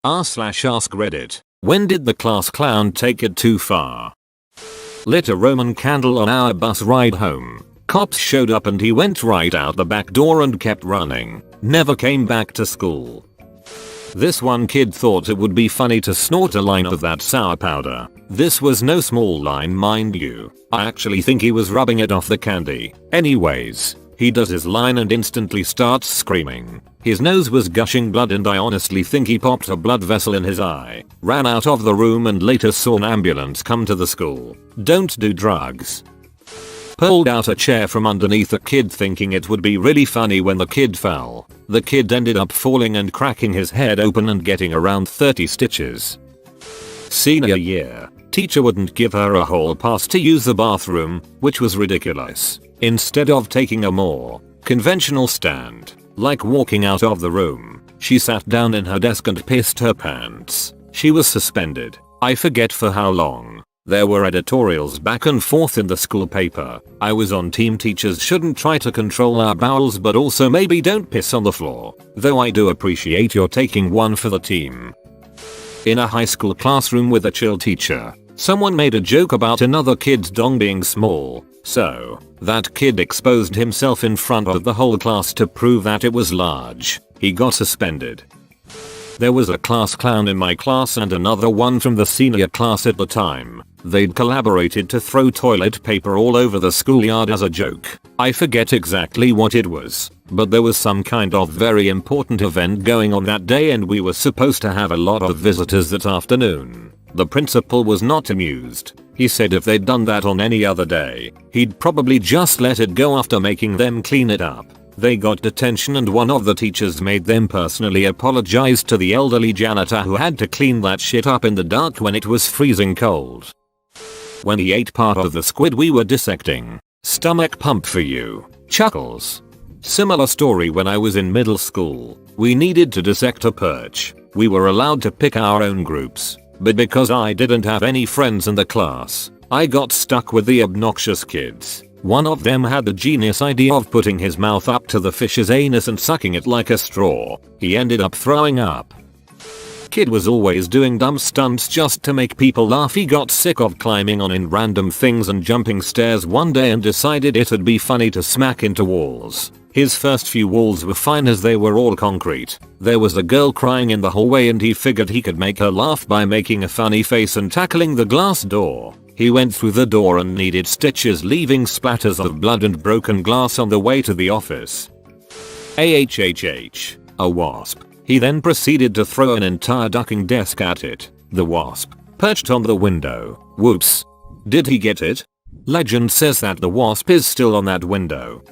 r/AskReddit. When did the class clown take it too far? Lit a Roman candle on our bus ride home. Cops showed up and he went right out the back door and kept running. Never came back to school. This one kid thought it would be funny to snort a line of that sour powder. This was no small line, mind you. I actually think he was rubbing it off the candy. Anyways, he does his line and instantly starts screaming. His nose was gushing blood and I honestly think he popped a blood vessel in his eye. Ran out of the room and later saw an ambulance come to the school. Don't do drugs. Pulled out a chair from underneath a kid thinking it would be really funny when the kid fell. The kid ended up falling and cracking his head open and getting around 30 stitches. Senior year, teacher wouldn't give her a hall pass to use the bathroom, which was ridiculous. Instead of taking a more conventional stand, like walking out of the room, she sat down in her desk and pissed her pants. She was suspended. I forget for how long. There were editorials back and forth in the school paper. I was on team teachers shouldn't try to control our bowels but also maybe don't piss on the floor. Though I do appreciate your taking one for the team. In a high school classroom with a chill teacher, someone made a joke about another kid's dong being small. So, that kid exposed himself in front of the whole class to prove that it was large. He got suspended. There was a class clown in my class and another one from the senior class at the time. They'd collaborated to throw toilet paper all over the schoolyard as a joke. I forget exactly what it was, but there was some kind of very important event going on that day and we were supposed to have a lot of visitors that afternoon. The principal was not amused. He said if they'd done that on any other day, he'd probably just let it go after making them clean it up. They got detention and one of the teachers made them personally apologize to the elderly janitor who had to clean that shit up in the dark when it was freezing cold. When he ate part of the squid we were dissecting. Stomach pump for you. Chuckles. Similar story when I was in middle school. We needed to dissect a perch. We were allowed to pick our own groups. But because I didn't have any friends in the class, I got stuck with the obnoxious kids. One of them had the genius idea of putting his mouth up to the fish's anus and sucking it like a straw. He ended up throwing up. Kid was always doing dumb stunts just to make people laugh. He got sick of climbing on in random things and jumping stairs one day and decided it'd be funny to smack into walls. His first few walls were fine as they were all concrete. There was a girl crying in the hallway and he figured he could make her laugh by making a funny face and tackling the glass door. He went through the door and needed stitches, leaving splatters of blood and broken glass on the way to the office. AHHH. A wasp. He then proceeded to throw an entire ducking desk at it. The wasp perched on the window. Whoops. Did he get it? Legend says that the wasp is still on that window.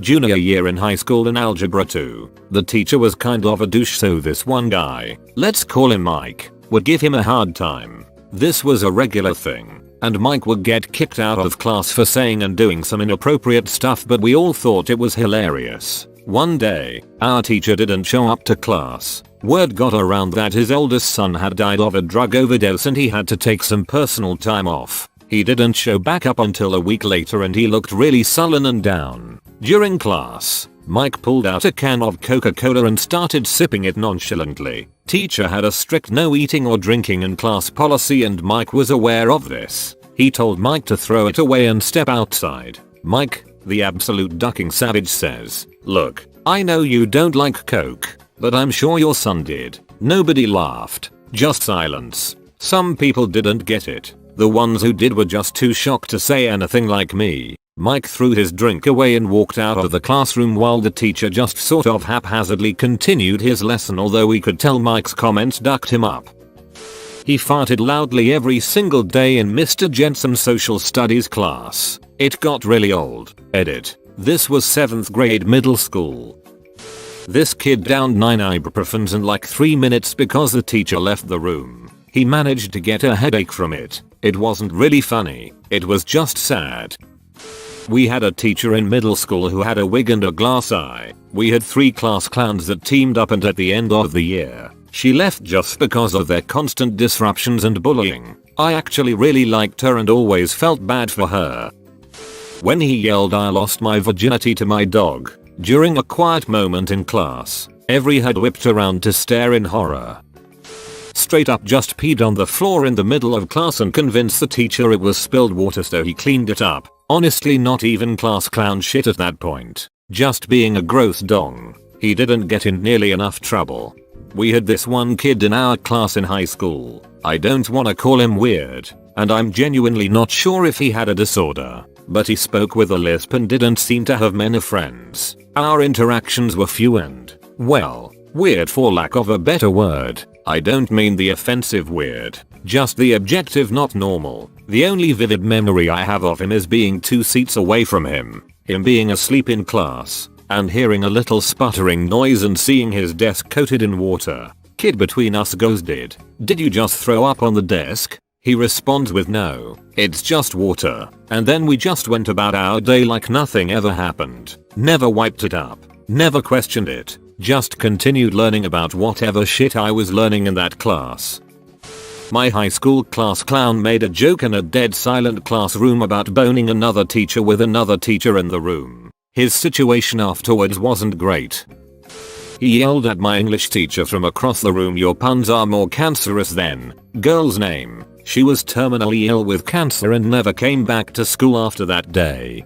Junior year in high school in Algebra 2. The teacher was kind of a douche, so this one guy, let's call him Mike, would give him a hard time. This was a regular thing, and Mike would get kicked out of class for saying and doing some inappropriate stuff, but we all thought it was hilarious. One day, our teacher didn't show up to class. Word got around that his oldest son had died of a drug overdose and he had to take some personal time off. He didn't show back up until a week later and he looked really sullen and down. During class, Mike pulled out a can of Coca-Cola and started sipping it nonchalantly. Teacher had a strict no eating or drinking in class policy and Mike was aware of this. He told Mike to throw it away and step outside. Mike, the absolute ducking savage, says, "Look, I know you don't like Coke, but I'm sure your son did." Nobody laughed. Just silence. Some people didn't get it. The ones who did were just too shocked to say anything like me. Mike threw his drink away and walked out of the classroom while the teacher just sort of haphazardly continued his lesson, although we could tell Mike's comments ducked him up. He farted loudly every single day in Mr. Jensen's social studies class. It got really old. Edit. This was 7th grade middle school. This kid downed 9 ibuprofens in like 3 minutes because the teacher left the room. He managed to get a headache from it. It wasn't really funny. It was just sad. We had a teacher in middle school who had a wig and a glass eye. We had 3 class clowns that teamed up and at the end of the year, she left just because of their constant disruptions and bullying. I actually really liked her and always felt bad for her. When he yelled I lost my virginity to my dog during a quiet moment in class, every head whipped around to stare in horror. straight up just peed on the floor in the middle of class and convinced the teacher it was spilled water so he cleaned it up. Honestly, not even class clown shit at that point. Just being a gross dong. He didn't get in nearly enough trouble. We had this one kid in our class in high school. I don't wanna call him weird, and I'm genuinely not sure if he had a disorder, but he spoke with a lisp and didn't seem to have many friends. Our interactions were few and, well, weird for lack of a better word. I don't mean the offensive weird, just the objective not normal. The only vivid memory I have of him is being 2 seats away from him being asleep in class, and hearing a little sputtering noise and seeing his desk coated in water. Kid between us goes, did you just throw up on the desk? He responds with no, it's just water, and then we just went about our day like nothing ever happened. Never wiped it up, never questioned it, just continued learning about whatever shit I was learning in that class. My high school class clown made a joke in a dead silent classroom about boning another teacher with another teacher in the room. His situation afterwards wasn't great. He yelled at my English teacher from across the room, "Your puns are more cancerous than girl's name." She was terminally ill with cancer and never came back to school after that day.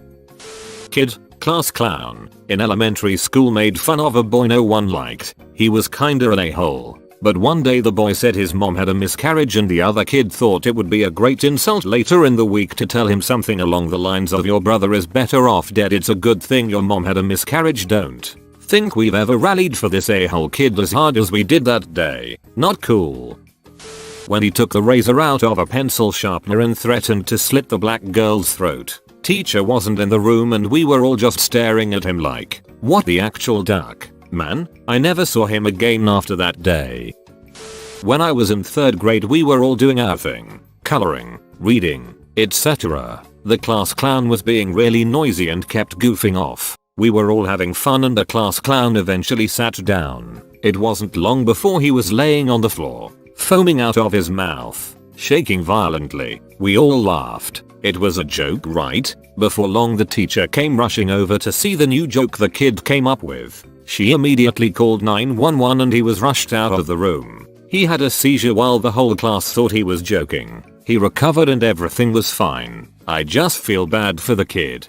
Kid, class clown, in elementary school made fun of a boy no one liked. He was kinda an a-hole. But one day the boy said his mom had a miscarriage and the other kid thought it would be a great insult later in the week to tell him something along the lines of, "Your brother is better off dead. It's a good thing your mom had a miscarriage." Don't think we've ever rallied for this a-hole kid as hard as we did that day. Not cool. When he took the razor out of a pencil sharpener and threatened to slit the black girl's throat. Teacher wasn't in the room and we were all just staring at him like, what the actual duck? Man, I never saw him again after that day. When I was in 3rd grade we were all doing our thing. Coloring, reading, etc. The class clown was being really noisy and kept goofing off. We were all having fun and the class clown eventually sat down. It wasn't long before he was laying on the floor, foaming out of his mouth, shaking violently. We all laughed. It was a joke, right? Before long the teacher came rushing over to see the new joke the kid came up with. She immediately called 911 and he was rushed out of the room. He had a seizure while the whole class thought he was joking. He recovered and everything was fine. I just feel bad for the kid.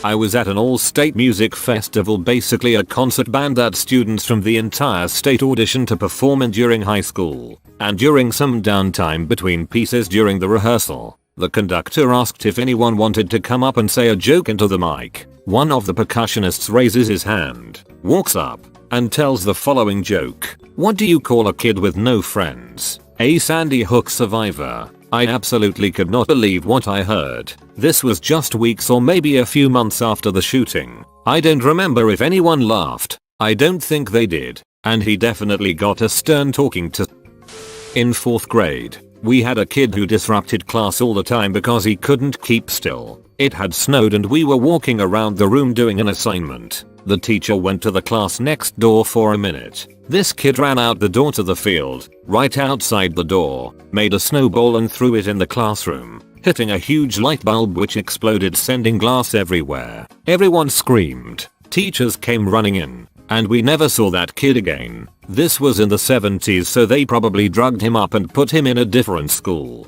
I was at an all-state music festival, basically a concert band that students from the entire state auditioned to perform in during high school. And during some downtime between pieces during the rehearsal, the conductor asked if anyone wanted to come up and say a joke into the mic. One of the percussionists raises his hand, walks up, and tells the following joke. What do you call a kid with no friends? A Sandy Hook survivor. I absolutely could not believe what I heard. This was just weeks or maybe a few months after the shooting. I don't remember if anyone laughed. I don't think they did. And he definitely got a stern talking to. In 4th grade, we had a kid who disrupted class all the time because he couldn't keep still. It had snowed and we were walking around the room doing an assignment. The teacher went to the class next door for a minute. This kid ran out the door to the field, right outside the door, made a snowball and threw it in the classroom, hitting a huge light bulb which exploded, sending glass everywhere. Everyone screamed. Teachers came running in, and we never saw that kid again. This was in the 70s, so they probably drugged him up and put him in a different school.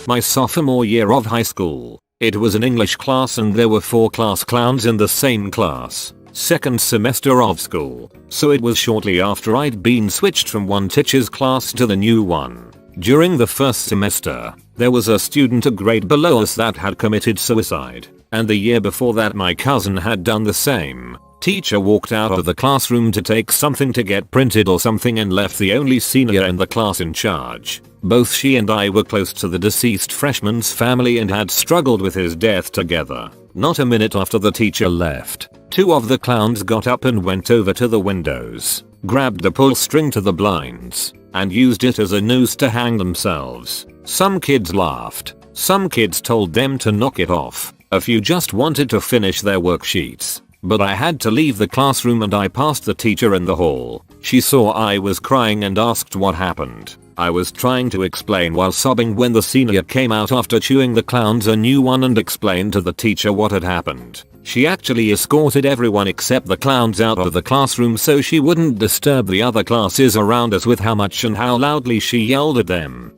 My sophomore year of high school. It was an English class and there were 4 class clowns in the same class. 2nd semester of school. So it was shortly after I'd been switched from one teacher's class to the new one. During the 1st semester, there was a student a grade below us that had committed suicide. And the year before that my cousin had done the same. Teacher walked out of the classroom to take something to get printed or something and left the only senior in the class in charge. Both she and I were close to the deceased freshman's family and had struggled with his death together. Not a minute after the teacher left, 2 of the clowns got up and went over to the windows, grabbed the pull string to the blinds, and used it as a noose to hang themselves. Some kids laughed. Some kids told them to knock it off. A few just wanted to finish their worksheets. But I had to leave the classroom and I passed the teacher in the hall. She saw I was crying and asked what happened. I was trying to explain while sobbing when the senior came out after chewing the clowns a new one and explained to the teacher what had happened. She actually escorted everyone except the clowns out of the classroom so she wouldn't disturb the other classes around us with how much and how loudly she yelled at them.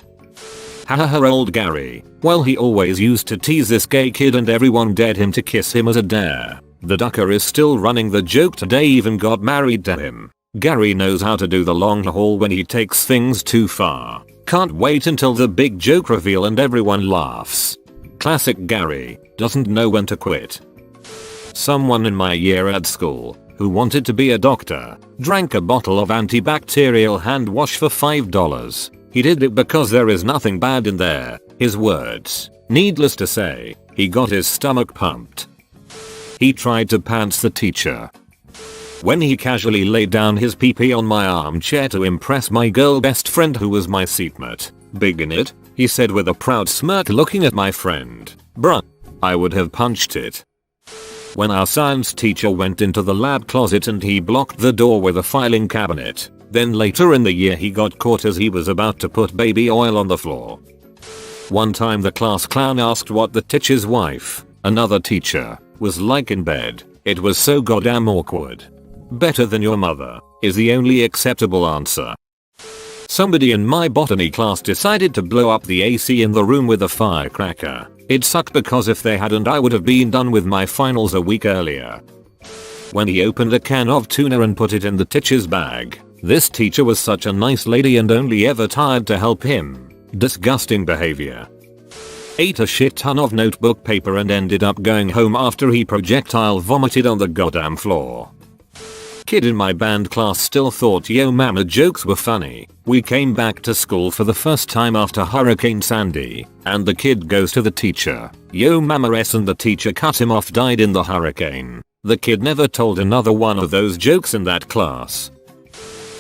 Haha, old Gary. Well, he always used to tease this gay kid and everyone dared him to kiss him as a dare. The ducker is still running the joke today, even got married to him. Gary knows how to do the long haul when he takes things too far. Can't wait until the big joke reveal and everyone laughs. Classic Gary, doesn't know when to quit. Someone in my year at school, who wanted to be a doctor, drank a bottle of antibacterial hand wash for $5. He did it because there is nothing bad in there, his words. Needless to say, he got his stomach pumped. He tried to pants the teacher. When he casually laid down his pee-pee on my armchair to impress my girl best friend who was my seatmate. Big in it, he said with a proud smirk looking at my friend. Bruh. I would have punched it. When our science teacher went into the lab closet and he blocked the door with a filing cabinet. Then later in the year he got caught as he was about to put baby oil on the floor. One time the class clown asked what the teacher's wife, another teacher, was like in bed. It was so goddamn awkward. Better than your mother is the only acceptable answer. Somebody in my botany class decided to blow up the AC in the room with a firecracker. It sucked because if they hadn't I would have been done with my finals a week earlier. When he opened a can of tuna and put it in the teacher's bag. This teacher was such a nice lady and only ever tired to help him. Disgusting behavior. Ate a shit ton of notebook paper and ended up going home after he projectile vomited on the goddamn floor. Kid in my band class still thought Yo Mama jokes were funny. We came back to school for the first time after Hurricane Sandy, and the kid goes to the teacher. Yo Mama S, and the teacher cut him off, died in the hurricane. The kid never told another one of those jokes in that class.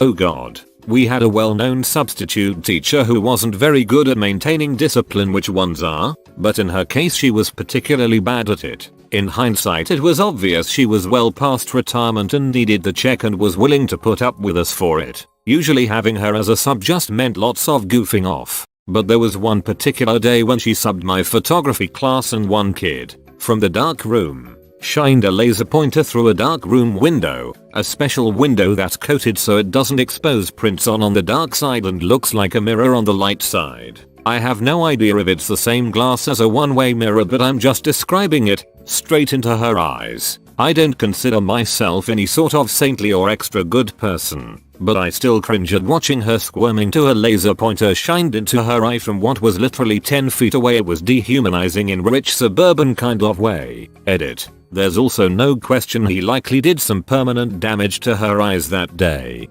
Oh god. We had a well-known substitute teacher who wasn't very good at maintaining discipline, which ones are, but in her case she was particularly bad at it. In hindsight it was obvious she was well past retirement and needed the check and was willing to put up with us for it. Usually having her as a sub just meant lots of goofing off. But there was one particular day when she subbed my photography class and one kid, from the dark room, shined a laser pointer through a dark room window, a special window that's coated so it doesn't expose prints on the dark side and looks like a mirror on the light side. I have no idea if it's the same glass as a one-way mirror, but I'm just describing it, straight into her eyes. I don't consider myself any sort of saintly or extra good person, but I still cringe at watching her squirming to a laser pointer shined into her eye from what was literally 10 feet away. It was dehumanizing in rich suburban kind of way. Edit. There's also no question he likely did some permanent damage to her eyes that day.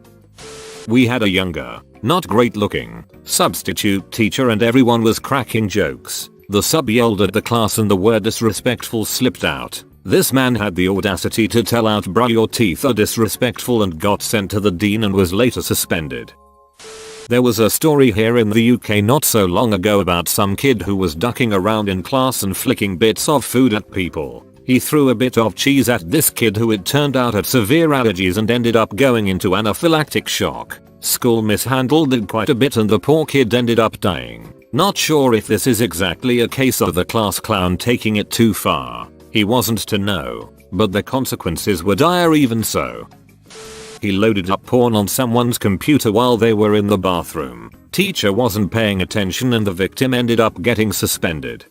We had a younger, not great looking, substitute teacher and everyone was cracking jokes. The sub yelled at the class and the word disrespectful slipped out. This man had the audacity to tell out, "Bruh, your teeth are disrespectful," and got sent to the dean and was later suspended. There was a story here in the UK not so long ago about some kid who was ducking around in class and flicking bits of food at people. He threw a bit of cheese at this kid who it turned out had severe allergies and ended up going into anaphylactic shock. School mishandled it quite a bit and the poor kid ended up dying. Not sure if this is exactly a case of the class clown taking it too far. He wasn't to know, but the consequences were dire even so. He loaded up porn on someone's computer while they were in the bathroom. Teacher wasn't paying attention and the victim ended up getting suspended.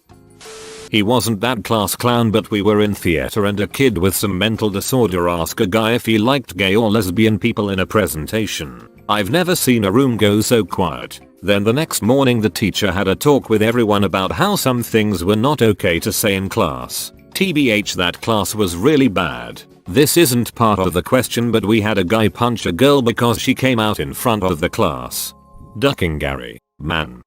He wasn't that class clown, but we were in theater and a kid with some mental disorder asked a guy if he liked gay or lesbian people in a presentation. I've never seen a room go so quiet. Then the next morning the teacher had a talk with everyone about how some things were not okay to say in class. TBH, that class was really bad. This isn't part of the question, but we had a guy punch a girl because she came out in front of the class. Ducking Gary, man.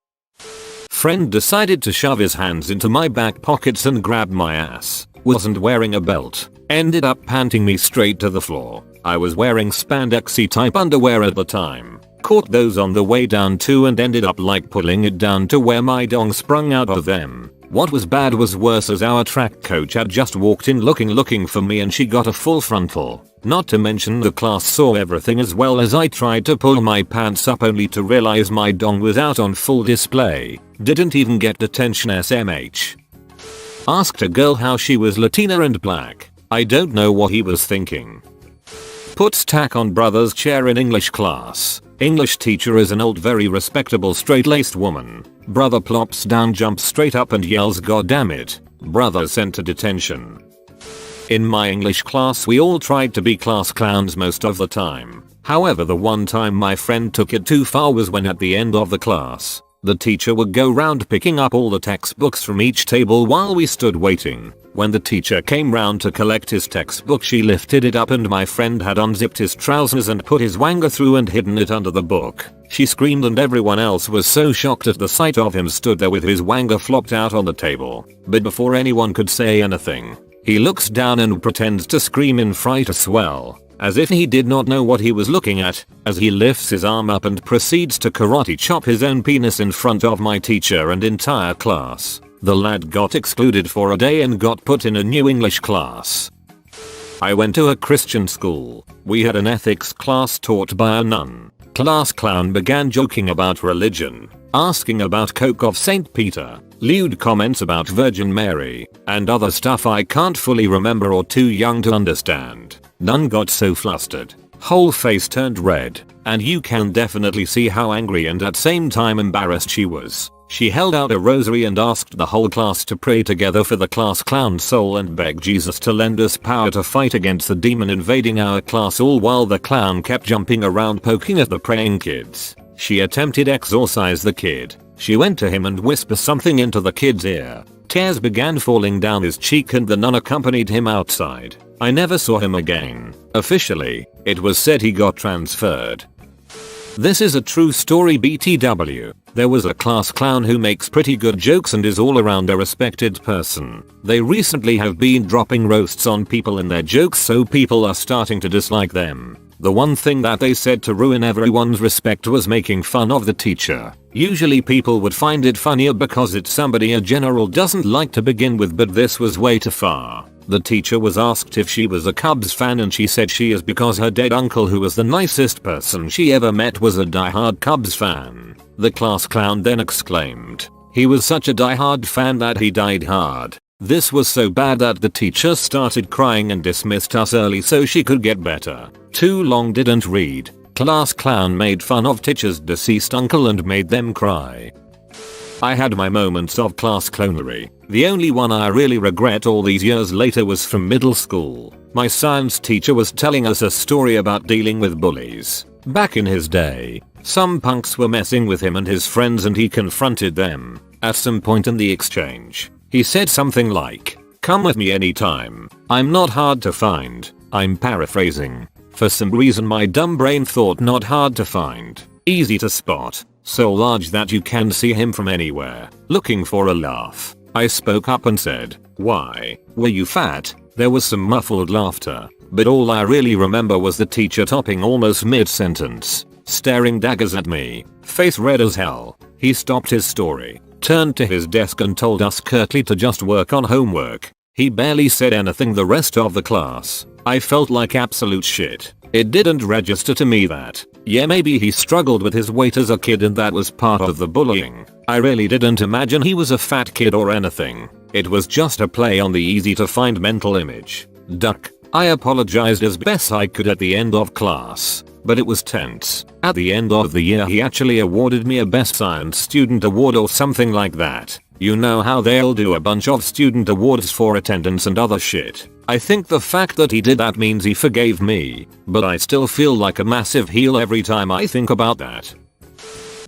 Friend decided to shove his hands into my back pockets and grab my ass. Wasn't wearing a belt. Ended up panting me straight to the floor. I was wearing spandexy type underwear at the time. Caught those on the way down too and ended up like pulling it down to where my dong sprung out of them. What was bad was worse, as our track coach had just walked in looking for me and she got a full frontal. Not to mention the class saw everything as well as I tried to pull my pants up only to realize my dong was out on full display. Didn't even get detention SMH. Asked a girl how she was Latina and black. I don't know what he was thinking. Puts tack on brother's chair in English class. English teacher is an old, very respectable, straight-laced woman. Brother plops down, jumps straight up and yells, "God damn it." Brother sent to detention. In my English class we all tried to be class clowns most of the time. However, the one time my friend took it too far was when at the end of the class, the teacher would go round picking up all the textbooks from each table while we stood waiting. When the teacher came round to collect his textbook, she lifted it up and my friend had unzipped his trousers and put his wanga through and hidden it under the book. She screamed and everyone else was so shocked at the sight of him stood there with his wanga flopped out on the table. But before anyone could say anything, he looks down and pretends to scream in fright as well, as if he did not know what he was looking at, as he lifts his arm up and proceeds to karate chop his own penis in front of my teacher and entire class. The lad got excluded for a day and got put in a new English class. I went to a Christian school. We had an ethics class taught by a nun. Class clown began joking about religion, asking about Coke of St. Peter, lewd comments about Virgin Mary, and other stuff I can't fully remember or too young to understand. Nun got so flustered, whole face turned red, and you can definitely see how angry and at same time embarrassed she was. She held out a rosary and asked the whole class to pray together for the class clown's soul and beg Jesus to lend us power to fight against the demon invading our class, all while the clown kept jumping around poking at the praying kids. She attempted exorcise the kid. She went to him and whispered something into the kid's ear. Tears began falling down his cheek and the nun accompanied him outside. I never saw him again. Officially, it was said he got transferred. This is a true story, BTW. There was a class clown who makes pretty good jokes and is all around a respected person. They recently have been dropping roasts on people in their jokes, so people are starting to dislike them. The one thing that they said to ruin everyone's respect was making fun of the teacher. Usually people would find it funnier because it's somebody a general doesn't like to begin with, but this was way too far. The teacher was asked if she was a Cubs fan and she said she is because her dead uncle, who was the nicest person she ever met, was a diehard Cubs fan. The class clown then exclaimed, "He was such a diehard fan that he died hard." This was so bad that the teacher started crying and dismissed us early so she could get better. Too long didn't read. Class clown made fun of teacher's deceased uncle and made them cry. I had my moments of class clownery. The only one I really regret all these years later was from middle school. My science teacher was telling us a story about dealing with bullies. Back in his day, some punks were messing with him and his friends and he confronted them. At some point in the exchange, he said something like, "Come with me anytime. I'm not hard to find." I'm paraphrasing. For some reason my dumb brain thought not hard to find, easy to spot, so large that you can see him from anywhere. Looking for a laugh, I spoke up and said, "Why, were you fat?" There was some muffled laughter, but all I really remember was the teacher topping almost mid-sentence, staring daggers at me, face red as hell. He stopped his story, turned to his desk and told us curtly to just work on homework. He barely said anything the rest of the class. I felt like absolute shit. It didn't register to me that, yeah, maybe he struggled with his weight as a kid and that was part of the bullying. I really didn't imagine he was a fat kid or anything. It was just a play on the easy to find mental image. Duck. I apologized as best I could at the end of class, but it was tense. At the end of the year he actually awarded me a Best Science Student Award or something like that. You know how they'll do a bunch of student awards for attendance and other shit. I think the fact that he did that means he forgave me, but I still feel like a massive heel every time I think about that.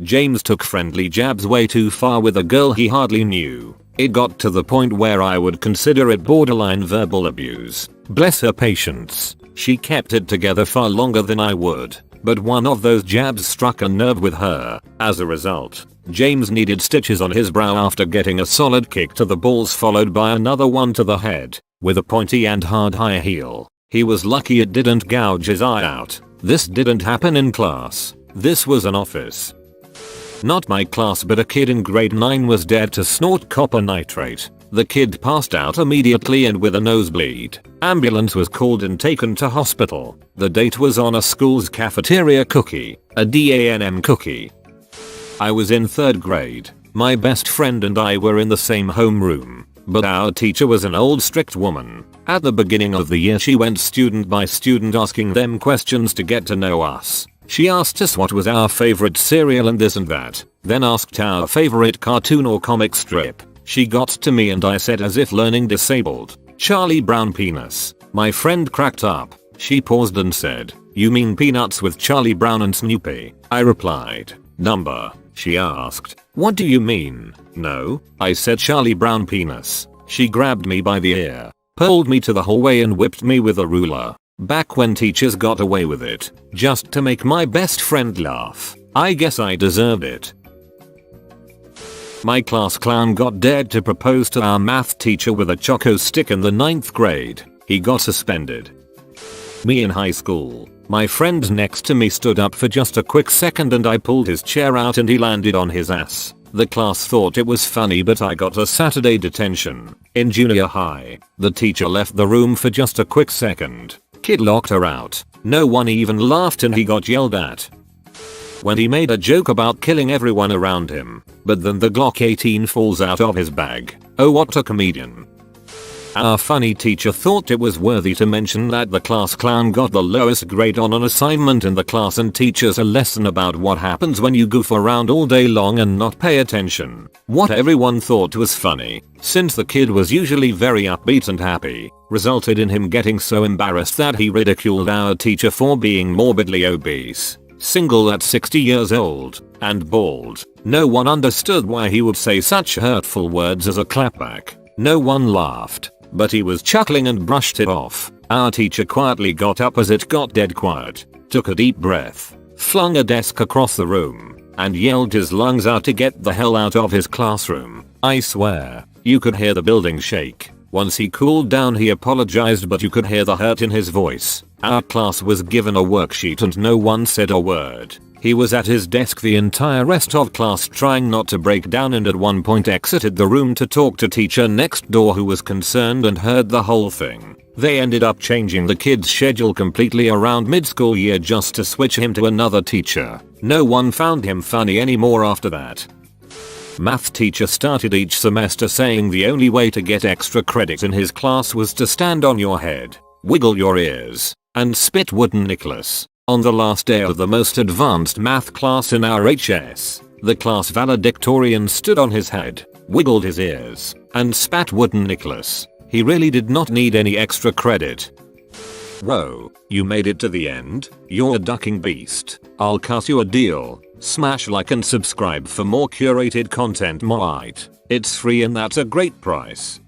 James took friendly jabs way too far with a girl he hardly knew. It got to the point where I would consider it borderline verbal abuse. Bless her patience. She kept it together far longer than I would, but one of those jabs struck a nerve with her. As a result, James needed stitches on his brow after getting a solid kick to the balls followed by another one to the head, with a pointy and hard high heel. He was lucky it didn't gouge his eye out. This didn't happen in class. This was an office. Not my class, but a kid in grade 9 was dead to snort copper nitrate. The kid passed out immediately and with a nosebleed. Ambulance was called and taken to hospital. The date was on a school's cafeteria cookie, a DANM cookie. I was in 3rd grade. My best friend and I were in the same homeroom. But our teacher was an old strict woman. At the beginning of the year she went student by student asking them questions to get to know us. She asked us what was our favorite cereal and this and that, then asked our favorite cartoon or comic strip. She got to me and I said as if learning disabled, "Charlie Brown penis." My friend cracked up. She paused and said, "You mean peanuts with Charlie Brown and Snoopy?" I replied, "Number?" She asked, "What do you mean?" "No," I said, "Charlie Brown penis." She grabbed me by the ear, pulled me to the hallway and whipped me with a ruler. Back when teachers got away with it, just to make my best friend laugh. I guess I deserved it. My class clown got dared to propose to our math teacher with a choco stick in the 9th grade. He got suspended. Me in high school. My friend next to me stood up for just a quick second and I pulled his chair out and he landed on his ass. The class thought it was funny but I got a Saturday detention. In junior high, the teacher left the room for just a quick second. Kid locked her out. No one even laughed and he got yelled at when he made a joke about killing everyone around him. But then the Glock 18 falls out of his bag. Oh, what a comedian. Our funny teacher thought it was worthy to mention that the class clown got the lowest grade on an assignment in the class and teaches a lesson about what happens when you goof around all day long and not pay attention. What everyone thought was funny, since the kid was usually very upbeat and happy, resulted in him getting so embarrassed that he ridiculed our teacher for being morbidly obese, single at 60 years old, and bald. No one understood why he would say such hurtful words as a clapback. No one laughed. But he was chuckling and brushed it off. Our teacher quietly got up as it got dead quiet, took a deep breath, flung a desk across the room, and yelled his lungs out to get the hell out of his classroom. I swear, you could hear the building shake. Once he cooled down he apologized but you could hear the hurt in his voice. Our class was given a worksheet and no one said a word. He was at his desk the entire rest of class trying not to break down and at one point exited the room to talk to teacher next door who was concerned and heard the whole thing. They ended up changing the kid's schedule completely around mid-school year just to switch him to another teacher. No one found him funny anymore after that. Math teacher started each semester saying the only way to get extra credit in his class was to stand on your head, wiggle your ears, and spit wooden nickels. On the last day of the most advanced math class in our HS, the class valedictorian stood on his head, wiggled his ears, and spat wooden nickels. He really did not need any extra credit. Whoa, you made it to the end? You're a ducking beast. I'll cut you a deal. Smash like and subscribe for more curated content. It's free and that's a great price.